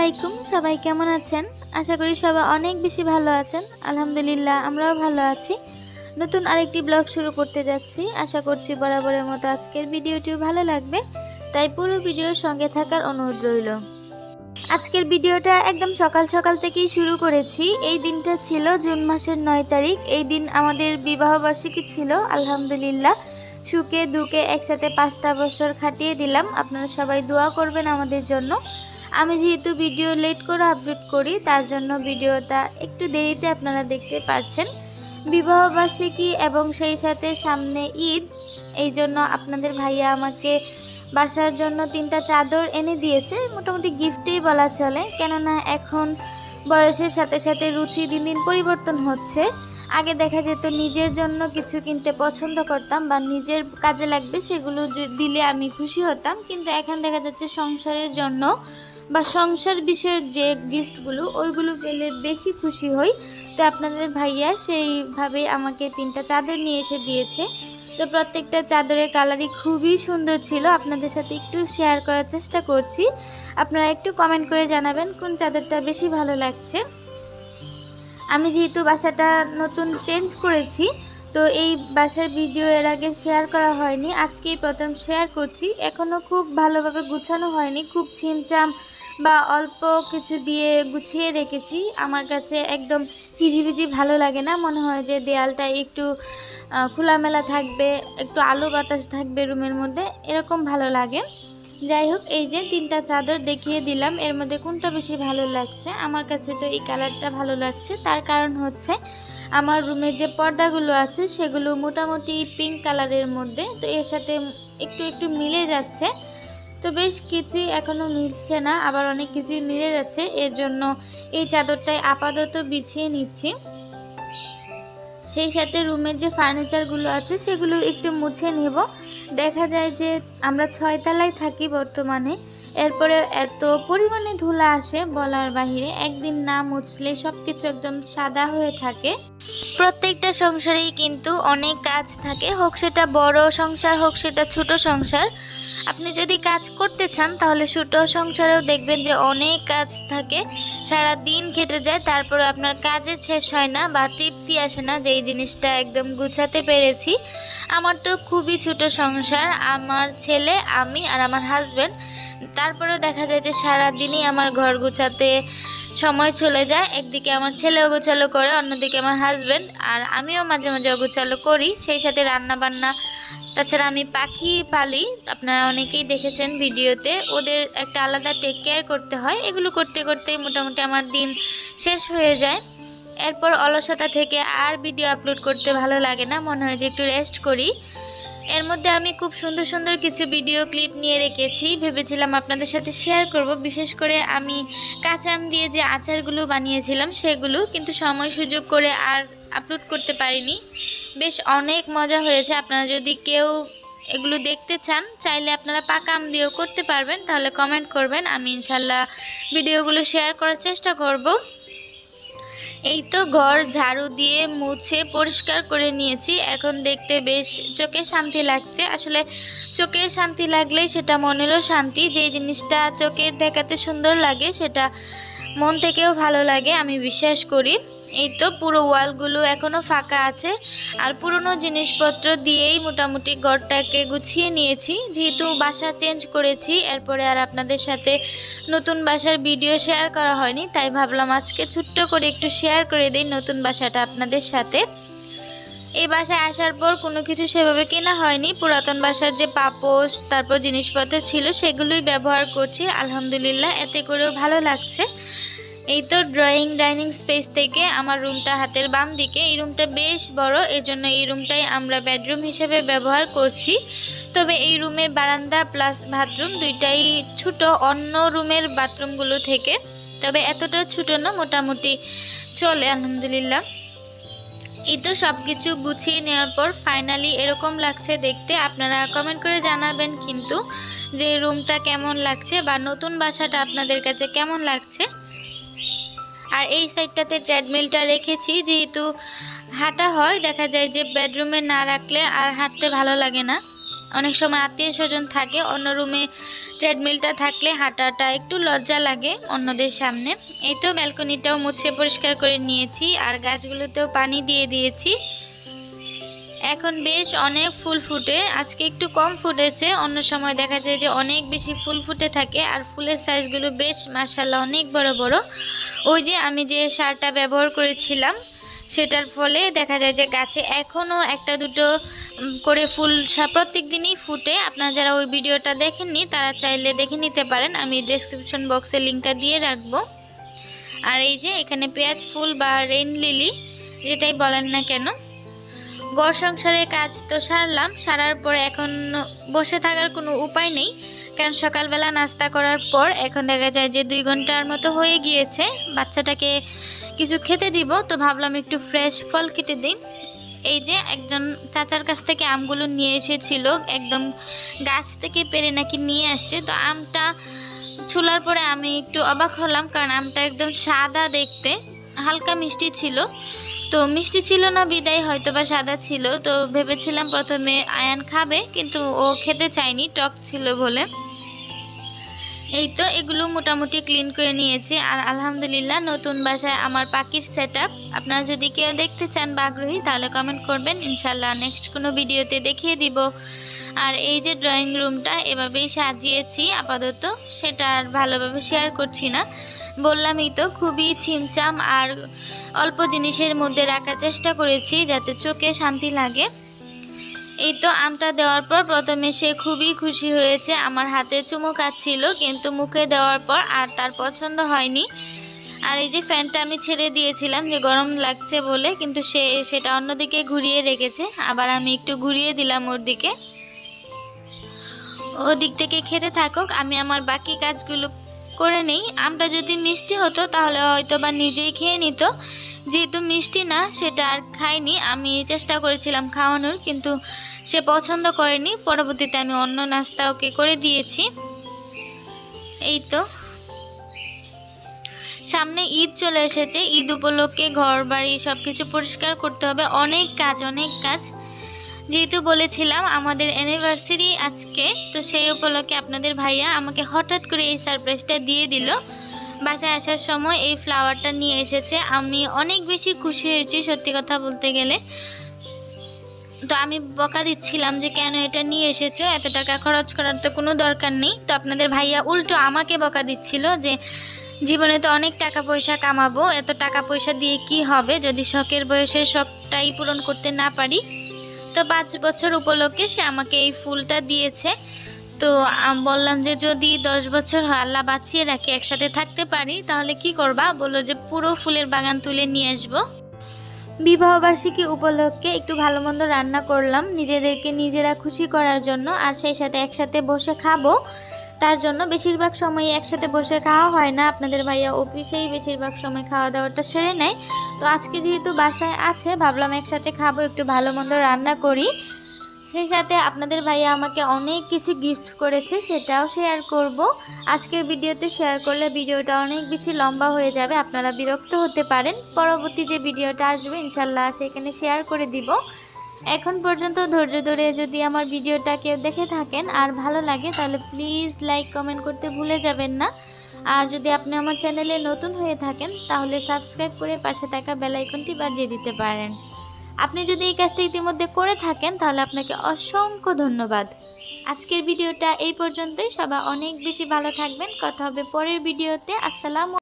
আলাইকুম সবাই কেমন আছেন? আশা করি সবাই অনেক বেশি ভালো আছেন। আলহামদুলিল্লাহ আমরাও ভালো আছি। নতুন আরেকটি ব্লগ শুরু করতে যাচ্ছি। আশা করছি বরাবরের মতো আজকের ভিডিওটিও ভালো লাগবে, তাই পুরো ভিডিওর সঙ্গে থাকার অনুরোধ রইল। আজকের ভিডিওটা একদম সকাল সকাল থেকেই শুরু করেছি। এই দিনটা ছিল জুন মাসের 9 তারিখ। এই দিন আমাদের বিবাহবার্ষিকী ছিল। আলহামদুলিল্লাহ সুখে দুঃখে একসাথে 5টা বছর কাটিয়ে দিলাম। আপনারা সবাই দোয়া করবেন আমাদের জন্য। আমি যেহেতু ভিডিও লেট করে আপলোড করি, তার জন্য ভিডিওটা একটু দেরিতে আপনারা দেখতে পাচ্ছেন। বিবাহবার্ষিকী এবং সেই সাথে সামনে ঈদ, এই জন্য আপনাদের ভাইয়া আমাকে বাসার জন্য 3টা চাদর এনে দিয়েছে। মোটামুটি গিফটেই বলা চলে, কেননা এখন বয়সের সাথে সাথে রুচি দিন দিন পরিবর্তন হচ্ছে। আগে দেখা যেত নিজের জন্য কিছু কিনতে পছন্দ করতাম বা নিজের কাজে লাগবে সেগুলো দিলে আমি খুশি হতাম, কিন্তু এখন দেখা যাচ্ছে সংসারের জন্য বা সংসার বিষয়ক যে গিফটগুলো ওইগুলো পেলে বেশি খুশি হই। তো আপনাদের ভাইয়া সেইভাবে আমাকে 3টা চাদর নিয়ে এসে দিয়েছে। তো প্রত্যেকটা চাদরের কালারই খুবই সুন্দর ছিল। আপনাদের সাথে একটু শেয়ার করার চেষ্টা করছি। আপনারা একটু কমেন্ট করে জানাবেন কোন চাদরটা বেশি ভালো লাগছে। আমি যেহেতু বাসাটা নতুন চেঞ্জ করেছি, তো এই বাসার ভিডিও এর আগে শেয়ার করা হয়নি, আজকেই প্রথম শেয়ার করছি। এখনও খুব ভালোভাবে গুছানো হয়নি, খুব ছিমচাম বা অল্প কিছু দিয়ে গুছিয়ে রেখেছি। আমার কাছে একদম হিজিবিজি ভালো লাগে না, মনে হয় যে দেয়ালটা একটু খোলামেলা থাকবে, একটু আলো বাতাস থাকবে রুমের মধ্যে, এরকম ভালো লাগে। যাই হোক, এই যে 3টা চাদর দেখিয়ে দিলাম, এর মধ্যে কোনটা বেশি ভালো লাগছে? আমার কাছে তো এই কালারটা ভালো লাগছে। তার কারণ হচ্ছে আমার রুমের যে পর্দাগুলো আছে সেগুলো মোটামুটি পিঙ্ক কালারের মধ্যে, তো এর সাথে একটু একটু মিলে যাচ্ছে। তো বেশ কিছুই এখনও মিলছে না, আবার অনেক কিছুই মিলে যাচ্ছে। এর জন্য এই চাদরটাই আপাতত বিছিয়ে নিচ্ছি। সেই সাথে রুমের যে ফার্নিচারগুলো আছে সেগুলো একটু মুছে নেব। দেখা যায় যে আমরা 6 তলায় থাকি বর্তমানে, এরপরে এত পরিমাণে ধুলা আসে বলার বাহিরে। একদিন না মুছলে সব কিছু একদম সাদা হয়ে থাকে। প্রত্যেকটা সংসারেই কিন্তু অনেক কাজ থাকে, হোক সেটা বড় সংসার হোক সেটা ছোট সংসার। আপনি যদি কাজ করতে চান তাহলে ছোট সংসারেও দেখবেন যে অনেক কাজ থাকে, সারা দিন কেটে যায়, তারপরে আপনার কাজের শেষ হয় না বা তৃপ্তি আসে না যে এই জিনিসটা একদম গুছাতে পেরেছি। আমার তো খুবই ছোট সংসার, আমার ছেলে, আমি আর আমার হাজব্যান্ড। তারপরেও দেখা যায় যে সারা দিনই আমার ঘর গুছাতে সময় চলে যায়। একদিকে আমার ছেলেও গোছালো করে, অন্যদিকে আমার হাজব্যান্ড, আর আমিও মাঝে মাঝে অগোছালো করি। সেই সাথে রান্না বান্না, তাছাড়া আমি পাখি পালি, আপনারা অনেকেই দেখেছেন ভিডিওতে। ওদের একটা আলাদা টেক কেয়ার করতে হয়। এগুলো করতে করতেই মোটামুটি আমার দিন শেষ হয়ে যায়। এরপর অলসতা থেকে আর ভিডিও আপলোড করতে ভালো লাগে না, মনে হয় যে একটু রেস্ট করি। এর মধ্যে আমি খুব সুন্দর সুন্দর কিছু ভিডিও ক্লিপ নিয়ে রেখেছি, ভেবেছিলাম আপনাদের সাথে শেয়ার করব। বিশেষ করে আমি কাঁচা আম দিয়ে যে আচারগুলো বানিয়েছিলাম সেগুলো, কিন্তু সময় সুযোগ করে আর আপলোড করতে পারিনি। বেশ অনেক মজা হয়েছে। আপনারা যদি কেউ এগুলো দেখতে চান, চাইলে আপনারা পাকা আম দিয়েও করতে পারবেন, তাহলে কমেন্ট করবেন, আমি ইনশাল্লাহ ভিডিওগুলো শেয়ার করার চেষ্টা করব। এই তো ঘর ঝাড়ু দিয়ে মুছে পরিষ্কার করে নিয়েছি। এখন দেখতে বেশ চোখে শান্তি লাগছে। আসলে চোখের শান্তি লাগলেই সেটা মনেরও শান্তি। যে জিনিসটা চোখের দেখাতে সুন্দর লাগে সেটা মন থেকেও ভালো লাগে, আমি বিশ্বাস করি। এই তো পুরো ওয়ালগুলো এখনও ফাঁকা আছে, আর পুরনো জিনিসপত্র দিয়েই মোটামুটি ঘরটাকে গুছিয়ে নিয়েছি। যেহেতু বাসা চেঞ্জ করেছি, এরপরে আর আপনাদের সাথে নতুন বাসার ভিডিও শেয়ার করা হয়নি, তাই ভাবলাম আজকে ছোট্ট করে একটু শেয়ার করে দিই নতুন বাসাটা আপনাদের সাথে। এই বাসায় আসার পর কোনো কিছু সেভাবে কেনা হয়নি। পুরাতন বাসার যে পাপোশ তারপর জিনিসপত্র ছিল সেগুলোই ব্যবহার করছি। আলহামদুলিল্লাহ এতে করেও ভালো লাগছে। এই তো ড্রয়িং ডাইনিং স্পেস থেকে আমার রুমটা হাতের বাম দিকে। এই রুমটা বেশ বড়, এর জন্য এই রুমটাই আমরা বেডরুম হিসেবে ব্যবহার করছি। তবে এই রুমের বারান্দা প্লাস বাথরুম দুইটাই ছোট অন্য রুমের বাথরুমগুলো থেকে, তবে এতটা ছোট না, মোটামুটি চলে আলহামদুলিল্লাহ। এই তো সব কিছু গুছিয়ে নেওয়ার পর ফাইনালি এরকম লাগছে দেখতে। আপনারা কমেন্ট করে জানাবেন কিন্তু যে রুমটা কেমন লাগছে বা নতুন বাসাটা আপনাদের কাছে কেমন লাগছে। আর এই সাইডটাতে ট্রেডমিলটা রেখেছি, যেহেতু হাঁটা হয়, দেখা যায় যে বেডরুমে না রাখলে আর হাঁটতে ভালো লাগে না। অনেক সময় আত্মীয় স্বজন থাকে, অন্য রুমে ট্রেডমিলটা থাকলে হাঁটাটা একটু লজ্জা লাগে অন্যদের সামনে। এই তো ব্যালকনিটাও মুছে পরিষ্কার করে নিয়েছি আর গাছগুলোতেও পানি দিয়ে দিয়েছি। এখন বেশ অনেক ফুল ফুটে, আজকে একটু কম ফুটেছে, অন্য সময় দেখা যায় যে অনেক বেশি ফুল ফুটে থাকে আর ফুলের সাইজগুলো বেশ মাশাআল্লাহ অনেক বড় বড়। ওই যে আমি যে সারটা ব্যবহার করেছিলাম সেটার ফলে দেখা যায় যে গাছে এখনও একটা দুটো করে ফুল প্রত্যেক দিনই ফুটে। আপনারা যারা ওই ভিডিওটা দেখেননি তারা চাইলে দেখে নিতে পারেন, আমি ডেসক্রিপশন বক্সে লিঙ্কটা দিয়ে রাখবো। আর এই যে এখানে পেঁয়াজ ফুল বা রেইন লিলি যেটাই বলেন না কেন, ঘর সংসারের কাজ তো সারলাম, সারার পরে এখন বসে থাকার কোনো উপায় নেই, কারণ সকালবেলা নাস্তা করার পর এখন দেখা যায় যে 2 ঘন্টার মতো হয়ে গিয়েছে, বাচ্চাটাকে কিছু খেতে দিব, তো ভাবলাম একটু ফ্রেশ ফল কেটে দিই। এই যে একজন চাচার কাছ থেকে আমগুলো নিয়ে এসেছিল, একদম গাছ থেকে পেরে নাকি নিয়ে আসছে। তো আমটা ছুলার পরে আমি একটু অবাক হলাম, কারণ আমটা একদম সাদা দেখতে, হালকা মিষ্টি ছিল। তো মিষ্টি ছিল না বিদায় হয়তো বা সাদা ছিল, তো ভেবেছিলাম প্রথমে আয়ান খাবে, কিন্তু ও খেতে চায়নি, টক ছিল বলে। এই তো এগুলো মোটামুটি ক্লিন করে নিয়েছি। আর আলহামদুলিল্লাহ নতুন বাসায় আমার পাখির সেটআপ আপনারা যদি কেউ দেখতে চান বা আগ্রহী তাহলে কমেন্ট করবেন, ইনশাল্লাহ নেক্সট কোনো ভিডিওতে দেখিয়ে দিব। আর এই যে ড্রয়িং রুমটা এভাবেই সাজিয়েছি আপাতত, সেটা আর ভালোভাবে শেয়ার করছি না, বললামই তো খুবই ছিমচাম আর অল্প জিনিসের মধ্যে রাখার চেষ্টা করেছি যাতে চোখে শান্তি লাগে। এই তো আমটা দেওয়ার পর প্রথমে সে খুবই খুশি হয়েছে, আমার হাতে চুমু খাচ্ছিল, কিন্তু মুখে দেওয়ার পর আর তার পছন্দ হয়নি। আর এই যে ফ্যানটা আমি ছেড়ে দিয়েছিলাম যে গরম লাগছে বলে, কিন্তু সে সেটা অন্যদিকে ঘুরিয়ে রেখেছে, আবার আমি একটু ঘুরিয়ে দিলাম ওর দিকে, ওদিক থেকে খেতে থাকুক, আমি আমার বাকি কাজগুলো করে নেই। আমটা যদি মিষ্টি হতো তাহলে হয়তো বা নিজেই খেয়ে নিত, যেহেতু মিষ্টি না সেটা আর খাইনি। আমি চেষ্টা করেছিলাম খাওয়ানোর, কিন্তু সে পছন্দ করেনি, পরবর্তীতে আমি অন্য নাস্তা ওকে করে দিয়েছি। এই তো সামনে ঈদ চলে এসেছে, ঈদ উপলক্ষে ঘর বাড়ি সব কিছু পরিষ্কার করতে হবে, অনেক কাজ অনেক কাজ। যেহেতু বলেছিলাম আমাদের অ্যানিভার্সারি আজকে, তো সেই উপলক্ষে আপনাদের ভাইয়া আমাকে হঠাৎ করে এই সারপ্রাইজটা দিয়ে দিল। বাসায় আসার সময় এই ফ্লাওয়ারটা নিয়ে এসেছে, আমি অনেক বেশি খুশি হয়েছি সত্যি কথা বলতে গেলে। তো আমি বকা দিচ্ছিলাম যে কেন এটা নিয়ে এসেছো, এত টাকা খরচ করার তো কোনো দরকার নেই। তো আপনাদের ভাইয়া উল্টো আমাকে বকা দিচ্ছিল যে জীবনে তো অনেক টাকা পয়সা কামাবো, এত টাকা পয়সা দিয়ে কি হবে যদি শখের বয়সের শখটাই পূরণ করতে না পারি। তো 5 বছর উপলক্ষে সে আমাকে এই ফুলটা দিয়েছে। তো বললাম যে যদি 10 বছর হয় আল্লাহ বাঁচিয়ে রাখে একসাথে থাকতে পারি তাহলে কি করবা, বললো যে পুরো ফুলের বাগান তুলে নিয়ে আসবো। বিবাহবার্ষিকী উপলক্ষে একটু ভালো মন্দ রান্না করলাম নিজেদেরকে নিজেরা খুশি করার জন্য, আর সেই সাথে একসাথে বসে খাবো তার জন্য। বেশিরভাগ সময় একসাথে বসে খাওয়া হয় না, আপনাদের ভাইয়া অফিসেই বেশিরভাগ সময় খাওয়া দাওয়াটা সেরে নেয়। তো আজকে যেহেতু বাসায় আছে ভাবলাম একসাথে খাবো, একটু ভালো মন্দ রান্না করি। সেই সাথে আপনাদের ভাইয়া আমাকে অনেক কিছু গিফট করেছে, সেটাও শেয়ার করব। আজকের ভিডিওতে শেয়ার করলে ভিডিওটা অনেক বেশি লম্বা হয়ে যাবে, আপনারা বিরক্ত হতে পারেন। পরবর্তী যে ভিডিওটা আসবে ইনশাল্লাহ সেখানে শেয়ার করে দিব। এখন পর্যন্ত ধৈর্য ধরে যদি আমার ভিডিওটা কেউ দেখে থাকেন আর ভালো লাগে তাহলে প্লিজ লাইক কমেন্ট করতে ভুলে যাবেন না। আর যদি আপনি আমার চ্যানেলে নতুন হয়ে থাকেন তাহলে সাবস্ক্রাইব করে পাশে থাকা বেল আইকনটি বাজিয়ে দিতে পারেন। আপনি যদি এই কাজটা ইতিমধ্যে করে থাকেন তাহলে আপনাকে অসংখ্য ধন্যবাদ। আজকের ভিডিওটা এই পর্যন্তই, সবাই অনেক বেশি ভালো থাকবেন, কথা হবে পরের ভিডিওতে। আসসালামু